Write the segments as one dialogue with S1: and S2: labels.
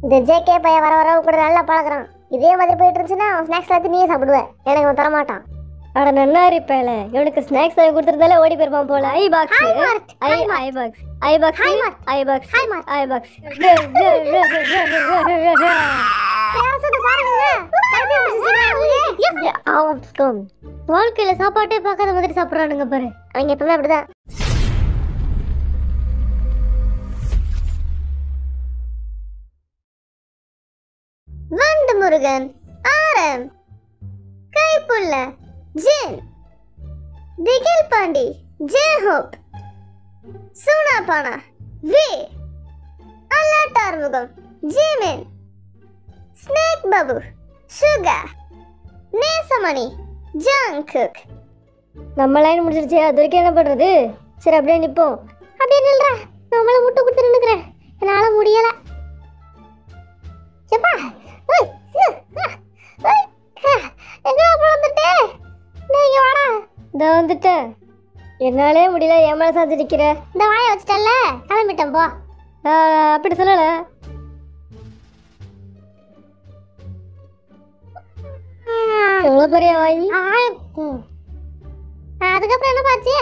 S1: இந்த ஜேகே பையன் வர வர கூட நல்லா பழகுறான். இதே மாதிரி போயிட்டு இருந்துச்சுன்னா அவன் ஸ்நாக்ஸ் எல்லாத்தையும் நீயே சாப்பிடுவ. எனக்கு அவன் தரமாட்டான்.
S2: அட நன்னா இருப்பேல. இவனுக்கு ஸ்நாக்ஸ் வாங்கி கொடுத்துருந்தாலே ஓடி போயிருப்பான் போல. ஐ பாக்ஸ் ஐ பாக்ஸ் ஐ பாக்ஸ் ஐ பாக்ஸ் ஐ பாக்ஸ். வாழ்க்கையில சாப்பாட்டே பார்க்காத மாதிரி சாப்பிட்றானுங்க பாரு.
S1: அவங்க எப்பவுமே அப்படிதான். வண்டு முருகன், ஆரம், Kaipulla, Jin, Thigil Pandi, J Hope, Soonapaana, V, அல்லாட்டார்முகம், Jimin, snake Babu, Suga, Nesamani, Jungkook.
S2: நம்ம லைன் முடிச்சிருச்சு. அது வரைக்கும் என்ன பண்றது? சரி அப்படியே நிப்போம்.
S1: அப்படியே நில்றா. நம்மள முட்டை கொடுத்து நின்னுக்கிறேன். என்னால முடியல. எப்பா எங்கடா வந்துட்டே? நீங்க வாடா.
S2: இந்த வந்துட்டேன். என்னாலே முடியல. என் மேல சாஞ்சு நிக்கிற.
S1: இந்த வாயை வச்சுட்டல்ல, கிளம்பிட்டேன் போ.
S2: அப்படி சொல்லல. எவ்வளவு பெரிய வாய்.
S1: அதுக்கப்புறம் என்ன பாச்சு?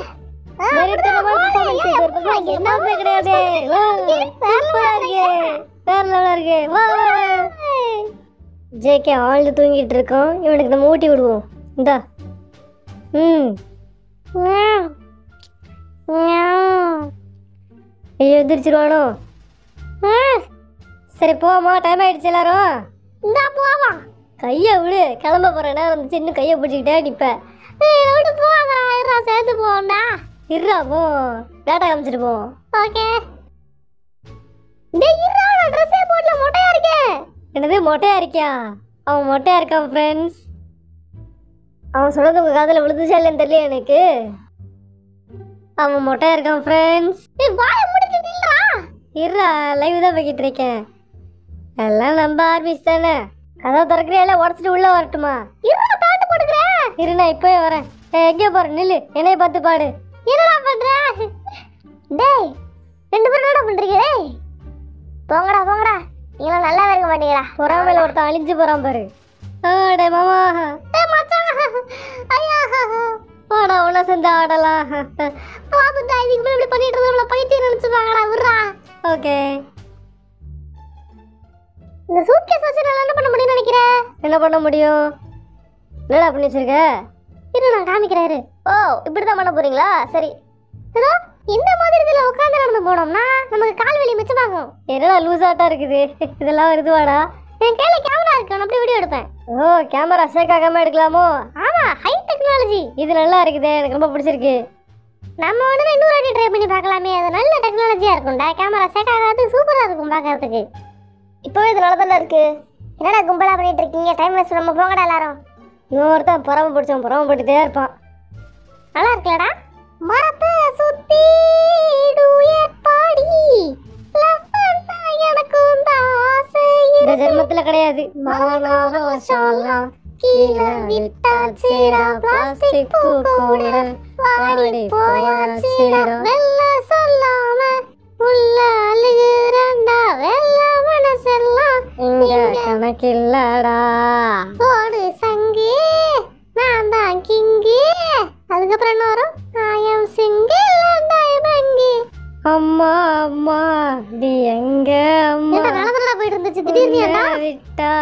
S2: ஜேகே ஆழ்ந்து தூங்கிட்டு இருக்கோம். இவனுக்கு நம்ம ஊட்டி விடுவோம். இந்தா. ஐயோ எந்திரிச்சிருவானோ? சரி போமா, டைம் ஆயிடுச்சு. எல்லாரும்
S1: இந்தா போவா.
S2: கையை விடு. கிளம்ப போற நேரம் இருந்துச்சு. இன்னும் கையை பிடிச்சிக்கிட்டே நிப்பேன்.
S1: சேர்ந்து போண்டா.
S2: இருறா போ. டேட்டா காமிச்சிட்டு போ.
S1: ஓகே. டேய் இருடா, நான் Dress போட்ல மொட்டையா இருக்கேன்.
S2: என்னது மொட்டையா இருக்கியா? அவன் மொட்டையா இருக்கான் ஃப்ரெண்ட்ஸ். அவன் சொல்றது உங்க காதுல விழுந்துச்சா இல்லைன்னு தெரியல எனக்கு. அவன் மொட்டையா இருக்கான் ஃப்ரெண்ட்ஸ்.
S1: டேய் வாயை மூடிட்டு நில்றா.
S2: இருடா, லைவ் தான் போய்கிட்டு இருக்கேன். எல்லாம் நம்ம ஆர்மிஸ் தானே. கதவை திறக்கிறேன். உடச்சிட்டு உள்ள வரட்டுமா?
S1: இருடா, பாட்டு போடுறேன்.
S2: இரு, நான் இப்போயே வரேன். எங்கே போற? நில்லு. என்னைய பார்த்து பாடு.
S1: என்னடா பண்ற? டேய் ரெண்டு பேரும் என்னடா பண்றீங்க? டேய் போங்கடா போங்கடா. நீங்க நல்லா இருக்க மாட்டீங்களா?
S2: பொறாமையில ஒருத்தன் அழிஞ்சு போறான் பாரு. டேய் மாமா.
S1: டேய் மச்சான். ஐயா
S2: வாடா உன்ன சேர்ந்து ஆடலாம்.
S1: பாத்துட்டா. இதுக்கு மேல இப்படி பண்ணிட்டு இருந்தா பைத்தியம் நினைச்சுப்பாங்கடா. விடுறா.
S2: ஓகே.
S1: இந்த சூட்கேஸ் வச்சு நான் என்ன பண்ண முடியும்னு நினைக்கிற?
S2: என்ன பண்ண முடியும்? என்னடா பண்ணி வச்சிருக்க?
S1: இரு நான் காமிக்கிறேன். ஓ இப்படிதான் பண்ண போறீங்களா? சரி. இதோ இந்த மாதிரி இதுல உட்கார்ந்து நடந்து போனோம்னா நமக்கு கால் வலி மிச்சமாகும்.
S2: என்னடா லூசாட்டா இருக்குது. இதெல்லாம் வருதுவாடா.
S1: என் கையில கேமரா இருக்கு. நான் அப்படியே வீடியோ எடுப்பேன்.
S2: ஓ கேமரா ஷேக் ஆகாம எடுக்கலாமோ?
S1: ஆமா, ஹை டெக்னாலஜி.
S2: இது நல்லா இருக்குதே. எனக்கு ரொம்ப பிடிச்சிருக்கு.
S1: நம்ம வந்து இன்னொரு வாட்டி ட்ரை பண்ணி பார்க்கலாமே. அது நல்ல டெக்னாலஜியா இருக்கும்டா. கேமரா ஷேக் ஆகாது. சூப்பரா இருக்கும் பார்க்கிறதுக்கு. இப்போவே இது நல்லா தானே இருக்கு. என்னடா கும்பலா பண்ணிட்டு இருக்கீங்க? Time waste. நம்ம போங்கடா எல்லாரும்.
S2: இவன் ஒருத்தன் பொறாம போட்டுட்டே இருப்பான்.
S1: நல்லா இருக்குலடா. மரத்தை சுத்தி டூயட் பாடி லவ்வன்னா எனக்கும் ஆசை.
S2: இந்த ஜென்மத்துல கிடையாது.
S1: மானரோஷம்லாம் கீழே விட்டாச்சுடா. பிளாஸ்டிக் பூ கூட வாடி போயாச்சுடா. வெள்ள சொல்லாம உள்ள அழுகுறண்டா. வெள்ள மனசெல்லாம்
S2: இங்க கணக்கில்லடா.
S1: போடு சங்கே, நான் தான் கிங்கே. அதுக்கப்புறம் என்ன வரும்? I am single and I am hungry.
S2: அம்மா அம்மா நீ எங்க அம்மா?
S1: என்ன நடந்துடா போயிட்டு இருந்துச்சு திடீர்னு ஏன்டா?
S2: விட்டா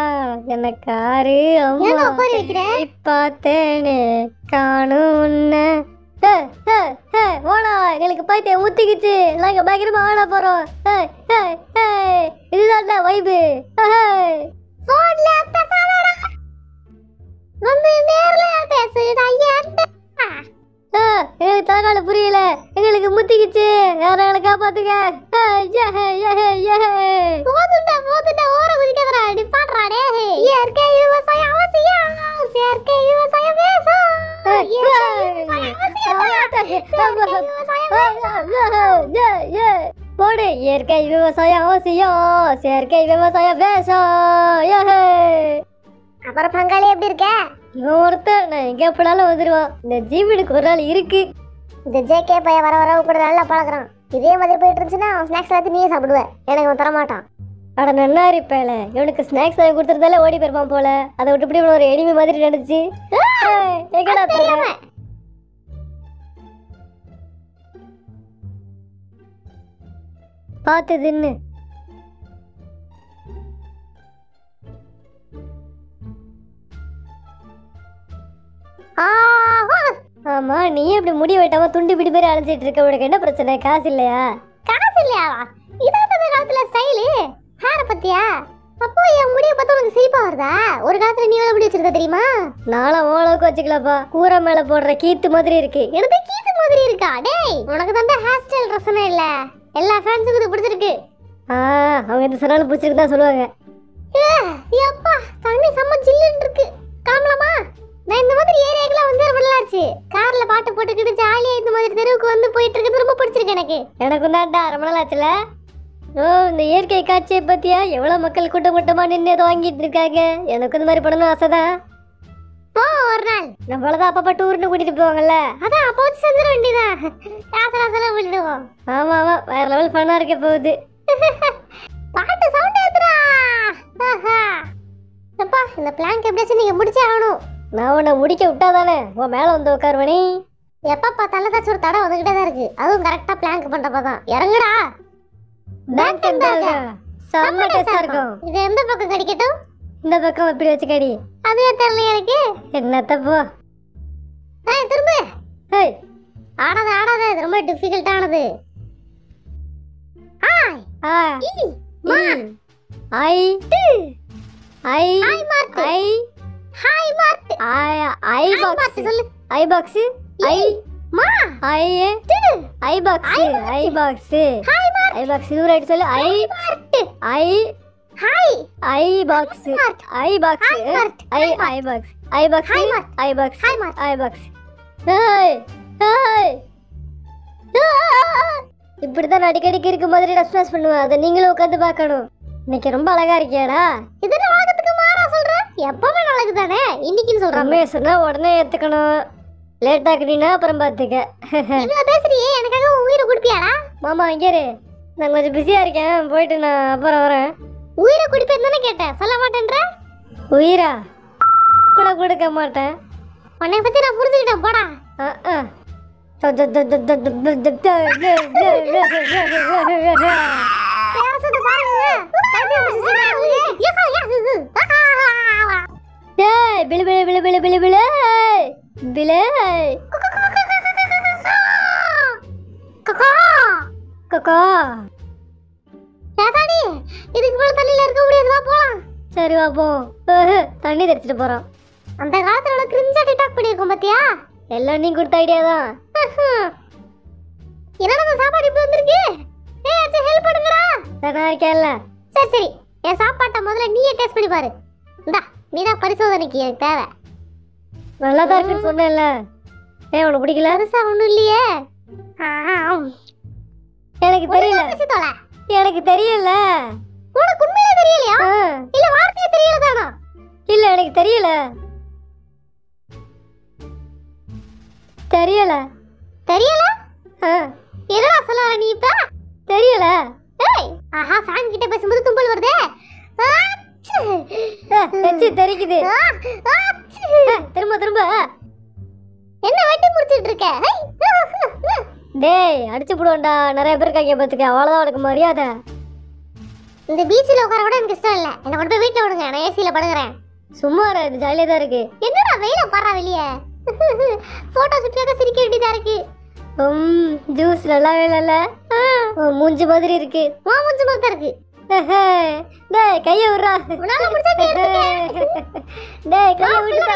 S2: எனக்காரு அம்மா.
S1: என்ன உட்காரி வைக்கிற?
S2: பார்த்தேனே காணும் உன்னை. ஓடா, எனக்கு பைத்தியம் ஊத்திக்கிச்சு. நாங்க பயங்கரமா ஆட போறோம். இதுதான் வைபு.
S1: போன்ல பேசாதடா. வந்து நேர்ல பேசுடா. ஏன்டா?
S2: எனக்கு தலகால புரியல. எங்களுக்கு முத்திக்கிச்சு. யாரும் எங்களை காப்பாத்துங்க.
S1: போதுண்டா ஓர குதிக்காதடா. அடி பாடுறா. டேய் இயற்கை விவசாயம் அவசியம். செயற்கை விவசாயம் வேஷம்.
S2: போடு. இயற்கை விவசாயம் அவசியம். செயற்கை விவசாயம் வேஷம்.
S1: அப்புறம் பங்காளி எப்படி இருக்க?
S2: இவன் ஒருத்தன் நான் எங்க எப்படாலும் வந்துடுவான். இந்த ஜீவனுக்கு ஒரு நாள் இருக்கு.
S1: இந்த ஜேகே பையன் வர வர கூட நல்லா பழகுறான். இதே மாதிரி போயிட்டு இருந்துச்சுன்னா அவன் ஸ்நாக்ஸ் எல்லாத்தையும் நீயே சாப்பிடுவ. எனக்கு அவன் தரமாட்டான்.
S2: அட நன்னா இருப்பேல, இவனுக்கு ஸ்நாக்ஸ் வாங்கி கொடுத்துருந்தாலே ஓடி போயிருப்பான் போல. அதை விட்டு இப்படி இவனை ஒரு எனிமி மாதிரி நினைச்சு எங்கடா போற? பார்த்து தின்னு. ஆமா, நீ இப்படி முடி வெட்டாம துண்டி பிடி மாதிரி அலைஞ்சிட்டு இருக்க. உனக்கு என்ன பிரச்சனை? காசு இல்லையா?
S1: காசு இல்லையாவா? இதான் அந்த காலத்துல ஸ்டைலு. ஹேர பத்தியா? அப்போ என் முடிய பார்த்தா உனக்கு சிரிப்பா வருதா? ஒரு காலத்துல நீ எவ்வளவு முடி வச்சிருக்க தெரியுமா?
S2: நானும் ஓளவுக்கு வச்சுக்கலப்பா. கூரை மேல போடுற கீத்து மாதிரி இருக்கு.
S1: எனக்கு கீத்து மாதிரி இருக்கா? டேய், உனக்கு தான் ஹேர் ஸ்டைல் ரசனை இல்ல. எல்லா ஃபேன்ஸுக்கும் இது பிடிச்சிருக்கு.
S2: அவங்க எது சொன்னாலும் பிடிச்சிருக்கு தான் சொல்லுவாங்க.
S1: அப்பா, தண்ணி செம்ம ஜில்லுன்னு இருக்கு. காணலாமா? நான் இந்த மாதிரி ஏரியாக்கெல்லாம் வந்து ரொம்ப நல்லாச்சு. கார்ல பாட்டு போட்டுக்கிட்டு ஜாலியா இந்த மாதிரி தெருவுக்கு வந்து போயிட்டு இருக்கிறது ரொம்ப பிடிச்சிருக்கு எனக்கு.
S2: எனக்கும் தான்டா, ரொம்ப நாள் ஆச்சுல. இந்த இயற்கை காட்சியை பத்தியா எவ்வளவு மக்கள் கூட்டம் கூட்டமா நின்று அதை வாங்கிட்டு இருக்காங்க. எனக்கு இந்த மாதிரி பண்ணணும் ஆசைதான்.
S1: ஒரு நாள்
S2: நம்மளதான் அப்பப்ப டூர்னு கூட்டிட்டு போவாங்கல்ல,
S1: அதான் அப்போ வச்சு செஞ்சிட வேண்டியதான். காசெல்லாம் பண்ணிடுவோம்.
S2: ஆமா ஆமா, வேற லெவல் ஃபன்னா இருக்க போகுது.
S1: பாட்டு சவுண்ட் ஏத்துறா. அப்பா, இந்த பிளான் எப்படியாச்சும் நீங்க முடிச்சே ஆகணும்.
S2: நான் உன்னை முடிக்க விட்டாதானே உன் மேல வந்து உட்காருவனே.
S1: எப்ப பார்த்தாலும் ஏதாச்சும் ஒரு தடை வந்துகிட்டே தான் இருக்கு. அதுவும் கரெக்டா பிளான் பண்றப்பதான். இறங்குடா.
S2: செம்ம டேஸ்டா இருக்கும்.
S1: இது எந்த பக்கம் கடிக்கட்டும்?
S2: இந்த பக்கம் இப்படி வச்சு கடி.
S1: அதுவே தெரியல எனக்கு.
S2: என்னத்த போ.
S1: திரும்ப
S2: ஏய்,
S1: ஆடாத இது ரொம்ப டிஃபிகல்ட்டானது.
S2: இப்படிதான் அடிக்கடிக்கு இருக்க மாதிரி ரெஸ்பான்ஸ் பண்ணுவேன். அதை நீங்களும் உட்காந்து பார்க்கணும். இன்னைக்கு ரொம்ப அழகா இருக்கியாடா.
S1: இது உலகத்துக்கு மாறா சொல்றேன். எப்பவுமே அழகு தானே, இன்னைக்குன்னு சொல்றேன்.
S2: சொன்னா உடனே ஏத்துக்கணும். லேட் ஆக்கிட்டீங்கன்னா அப்புறம் பாத்துக்க.
S1: இவ்வளவு பேசுறியே, எனக்காக உயிரை குடிப்பியாடா?
S2: மாமா இங்கே இரு, நான் கொஞ்சம் பிஸியா இருக்கேன், போயிட்டு நான் அப்புறம் வரேன்.
S1: உயிரை குடிப்பேன்னு தானே கேட்டேன், சொல்ல மாட்டேன்ற.
S2: உயிரா கூட கொடுக்க மாட்டேன்.
S1: உன்னை பத்தி நான் புரிஞ்சுக்கிட்டேன், போடா.
S2: பிளு பிளு பிளு பிளு பிளு பிளு பிளு. கக்கா
S1: ஏதாடி, இதுக்கு மேல தண்ணியில இருக்க முடியாது, வா போலாம்.
S2: சரி வா போ. தண்ணி தெரிச்சிட்டு போறோம்.
S1: அந்த காலத்துல கிரிஞ்சா டிக்டாக் பண்ணிருக்கோம் பாத்தியா?
S2: எல்லாம் நீ கொடுத்த ஐடியா தான்.
S1: என்னடா சாப்பாடு இப்ப வந்திருக்கு? ஏய், ஹெல்ப் பண்ணுங்கடா.
S2: நான் இருக்கேன்ல.
S1: சரி, என் சாப்பாட்டை முதல்ல நீயே டேஸ்ட் பண்ணி பாரு. இந்தா, நீதான் பரிசோதனைக்கு எனக்கு தேவை.
S2: நல்லா தான் இருக்குன்னு சொன்னேன்ல. ஏன் உனக்கு பிடிக்கல?
S1: பெருசா ஒண்ணும் இல்லையே.
S2: எனக்கு தெரியல. எனக்கு தெரியல.
S1: உனக்கு உண்மையிலே தெரியலையா? இல்ல வார்த்தையே தெரியல தானா?
S2: இல்ல எனக்கு தெரியல. தெரியல.
S1: தெரியல? என்னடா சொல்ற நீ இப்ப?
S2: தெரியல.
S1: ஏய், ஆஹா, ஃபேன் கிட்ட பேசும்போது தும்பல் வருதே.
S2: எச்சி தெரிக்குது. திரும்ப திரும்ப
S1: என்ன வெட்டி முடிச்சிட்டு இருக்க?
S2: டேய், அடிச்சு போடுவோம்டா. நிறைய பேர் இருக்காங்க பாத்துக்க. அவ்வளவுதான் உனக்கு மரியாதை.
S1: இந்த பீச்ல உட்கார கூட எனக்கு இஷ்டம் இல்ல. என்ன கொண்டு போய் வீட்டுல விடுங்க, நான் ஏசில படுக்கிறேன்.
S2: சும்மா இது ஜாலியா தான் இருக்கு.
S1: என்னடா வெயில பாறா வெளியே. போட்டோ சுத்தியாக சிரிக்க வேண்டியதா இருக்கு.
S2: ஜூஸ் நல்லாவே இல்ல. மூஞ்சி மாதிரி இருக்கு.
S1: மூஞ்சி மாதிரி இருக்கு.
S2: டேய் கைய விடுறா.
S1: உன்னால முடிஞ்சா நீ எடுத்துக்க.
S2: டேய் கைய விட்டுடா.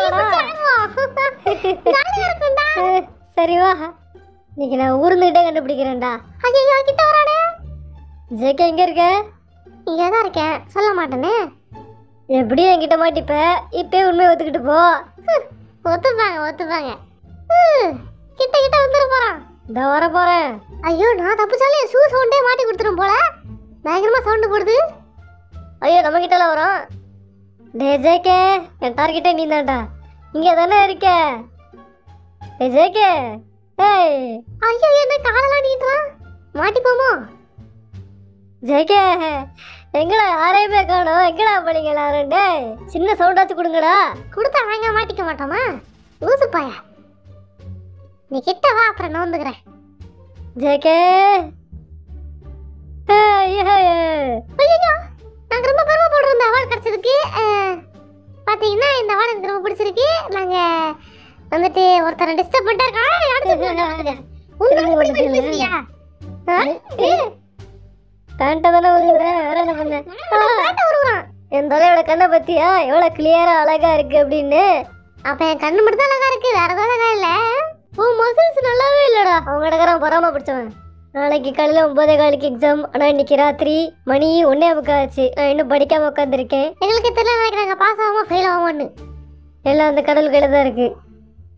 S1: ஜாலியா இருக்குடா.
S2: சரி வா. இன்னைக்கு நான் ஊர்ந்துட்டே கண்டுபிடிக்கிறேன்டா.
S1: ஐயோ, கிட்ட வரானே.
S2: ஜேகே எங்க இருக்க?
S1: இங்க தான் இருக்கேன், சொல்ல மாட்டேனே.
S2: எப்படி என்கிட்ட மாட்டிப்ப? இப்பே உண்மையை ஒத்துக்கிட்டு போ.
S1: ஒத்துப்பாங்க. கிட்ட கிட்ட வந்துட போறான்.
S2: இந்த வர போறேன்.
S1: ஐயோ, நான் தப்பிச்சாலே ஷூ சவுண்டே மாட்டி கொடுத்துரும் போல. பயங்கரமா சவுண்ட் போடுது.
S2: ஐயோ, நம்ம கிட்டலாம் வரும். டே ஜேகே, என் டார்கெட்டே நீ தான்டா. இங்கே தானே இருக்க. டே ஜேகே. ஏய்,
S1: ஐயோ, என்ன காலெல்லாம் நீட்டுறான். மாட்டிப்போமோ?
S2: ஜேகே, எங்கடா யாரையுமே காணோம், எங்கடா போனீங்க எல்லாரும்? டேய் சின்ன சவுண்டாச்சும் கொடுங்கடா.
S1: கொடுத்தா வாங்க மாட்டிக்க மாட்டோமா? ஊசு பாய, நீ கிட்ட வா, அப்புறம் நான் வந்துக்கிறேன்.
S2: ஜேகே
S1: ஐயோ, நாங்க ரொம்ப பெருமைப்படுறோம் இந்த அவார்டு கிடைச்சதுக்கு. பாத்தீங்கன்னா இந்த அவார்டு எனக்கு ரொம்ப பிடிச்சிருக்கு. நாங்க வந்துட்டு ஒருத்தரை டிஸ்டர்ப் பண்ணிட்டாரு.
S2: பேண்ட்டை தானே உருவுறேன், வேற என்ன பண்ண? என் தலையோட கண்ணை பத்தியா எவ்வளவு கிளியரா அழகா இருக்கு அப்படின்னு.
S1: அப்ப என் கண்ணு மட்டும் தான் அழகா இருக்கு, வேற எதாவது அழகா இல்ல.
S2: உன் மசில்ஸ் நல்லாவே இல்லடா. அவங்க இடக்காரன் பொறாம பிடிச்சவன். நாளைக்கு காலையில 9:15 எக்ஸாம். ஆனா இன்னைக்கு ராத்திரி மணி 1:30 ஆச்சு. நான் இன்னும் படிக்காம உட்காந்துருக்கேன்.
S1: எங்களுக்கு தெரியல, நினைக்கிறாங்க பாஸ் ஆகாம ஃபெயில் ஆகாமன்னு.
S2: எல்லாம் அந்த கடல் கையில தான் இருக்கு.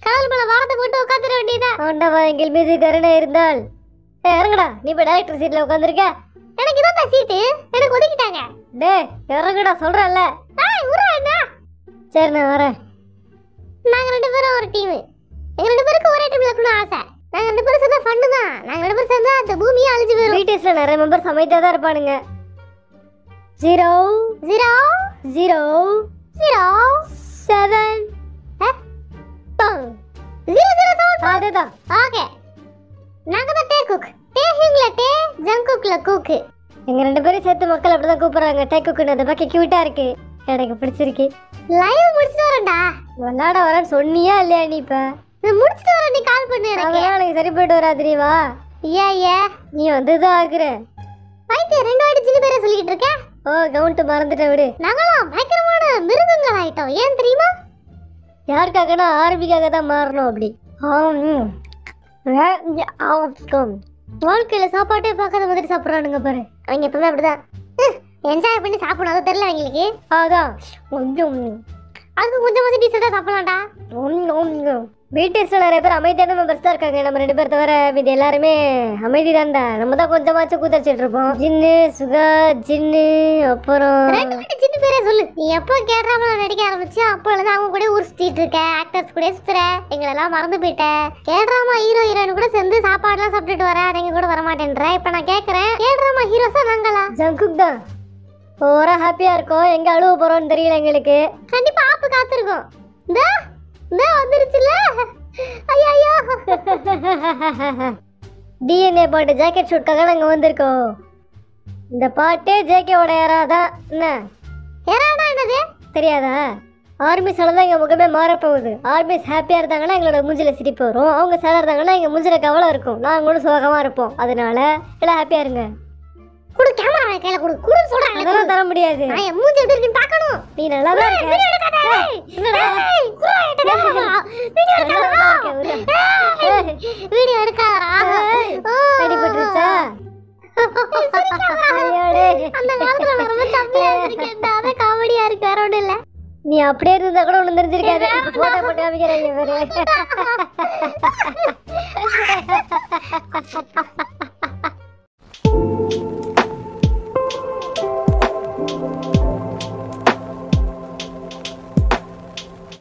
S1: கடல் மேல வாரத்தை போட்டு உட்காந்துட வேண்டியதா.
S2: ஆண்டவா எங்கள் மீது கருணை இருந்தால். இறங்குடா, நீ இப்ப டைரக்டர் சீட்ல உட்காந்துருக்க.
S1: எனக்கு இதான் சீட்டு, எனக்கு ஒதுக்கிட்டாங்க.
S2: டே இறங்குடா சொல்றேன்ல. சரி நான் வரேன்.
S1: நாங்க 2 பேரும் ஒரு டீம். எங்க 2 பேருக்கு ஒரே டீம்ல இருக்கணும்னு ஆசை. நாங்க 2 பேரும் சேர்ந்தா ஃபன்னு தான். நாங்க 2 பேரும் சேர்ந்தா அந்த பூமியே அழிஞ்சு போயிடும்.
S2: பிடிஎஸ்ல நிறைய மெம்பர்ஸ் அமைதியா தான் இருப்பானுங்க. 0
S1: 0
S2: 0
S1: 0
S2: 7
S1: 0
S2: அதுதான்.
S1: ஓகே, நாங்க தான் டே குக். டே ஹிங்ல டே, ஜங்குக்ல குக்.
S2: எங்க 2 பேரும் சேர்த்து மக்கள் அப்படிதான் கூப்பிடுறாங்க. டே குக்குன்னு. அந்த பக்கம் கியூட்டா இருக்கு, எனக்கு பிடிச்சிருக்கு.
S1: லைவ் முடிச்சிட்டு வரேன்டா.
S2: விளையாட வரேன்னு சொன்னியா இல்லையா நீ? இப்ப
S1: நான் முடிச்சிட்டு வரேன், நீ கால் பண்ணு எனக்கு.
S2: அதெல்லாம் எனக்கு சரி போயிட்டு வராது. நீ வா.
S1: ஏ
S2: நீ வந்துதான் ஆகுற.
S1: பைத்தியம் 2 வாட்டி சின்ன பேரை சொல்லிட்டு இருக்க.
S2: ஓ கவுண்ட் மறந்துட்டேன் விடு.
S1: நாங்களாம் பயங்கரமான மிருகங்கள் ஆயிட்டோம். ஏன் தெரியுமா?
S2: யாருக்காகனா ஆர்பிக்காக தான் மாறணும் அப்படி.
S1: வாழ்க்கையில சாப்பாட்டே பார்க்காத மாதிரி சாப்பிட்றானுங்க பாரு. அவங்க எப்பவுமே அப்படிதான் என்ஜாய் பண்ணி சாப்பிடணும். அது தெரியல அவங்களுக்கு.
S2: அதான் கொஞ்சம்
S1: அதுக்கு கொஞ்சம் கொஞ்சம் டீசெண்டாக சாப்பிடலாம்டா.
S2: பிடிஎஸ்ல நிறைய பேர் அமைதியான மெம்பர்ஸ் தான் இருக்காங்க. நம்ம 2 பேர் தவிர இது எல்லாருமே அமைதி தான்டா. நம்ம தான் கொஞ்சமாச்சும் கூத்தடிச்சிட்டு இருப்போம். ஜின்னு சுகா ஜின்னு அப்புறம்
S1: 2 வாட்டி சின்ன பேரே சொல்லு. நீ எப்போ கேட்ராமல நடிக்க ஆரம்பிச்சு அப்போலேருந்து அவங்க கூட ஊர் சுத்திட்டு இருக்க, ஆக்டர்ஸ் கூட சுத்துற, எங்களெல்லாம் மறந்து போயிட்ட. கேட்ராமா ஹீரோ ஹீரோயின் கூட சேர்ந்து சாப்பாடுலாம் சாப்பிட்டுட்டு வர, நீங்க கூட வர மாட்டேன்ற. இப்போ நான் கேட்கறேன், கேட்ராமா ஹீரோஸா நாங்களா?
S2: ஜங்குக் தான். ஓரா ஹாப்பியா இருக்கோம். எங்க அழுவ போறோம்னு தெரியல எங்களுக்கு.
S1: கண்டிப்பா ஆப்பு காத்திருக்கோம். இந்த வந்துருச்சுல. ஐயோ
S2: டிஎன்ஏ பாட்டு ஜாக்கெட் ஷூட்காக நாங்க வந்திருக்கோம். இந்த பாட்டு ஜேகேவோட யாராதான் என்ன
S1: யாராடா? என்னது
S2: தெரியாதா? ஆர்மிஸால தான் எங்க முகமே மாறப்போகுது. ஆர்மிஸ் ஹாப்பியா இருந்தாங்கன்னா எங்களோட மூஞ்சில சிரிப்பு வரும். அவங்க சேடா இருந்தாங்கன்னா எங்க மூஞ்சில கவலை இருக்கும். நாங்களும் சோகமா இருப்போம். அதனால எல்லாம் ஹாப்பியா இருங்க.
S1: குடு, கேமரா கையில குடு. குடு சொல்றேன்.
S2: அதெல்லாம் தர முடியாது.
S1: நான் என் மூஞ்சி எப்படி இருக்குன்னு பார்க்கணும்.
S2: நீ நல்லா தான் இருக்க.
S1: வீடியோ எடுக்காத.
S2: என்னடா
S1: வீடியோ எடுக்காதடா.
S2: அடிபட்டுருச்சா?
S1: அந்த காலத்துல நான் ரொம்ப சப்பியா இருக்கேன்டா. அத காமெடியா இருக்கு, வேற ஒண்ணும் இல்ல.
S2: நீ அப்படியே இருந்தா கூட ஒண்ணு தெரிஞ்சிருக்காது. போட்டோ போட்டு காமிக்கிறேன் பாரு.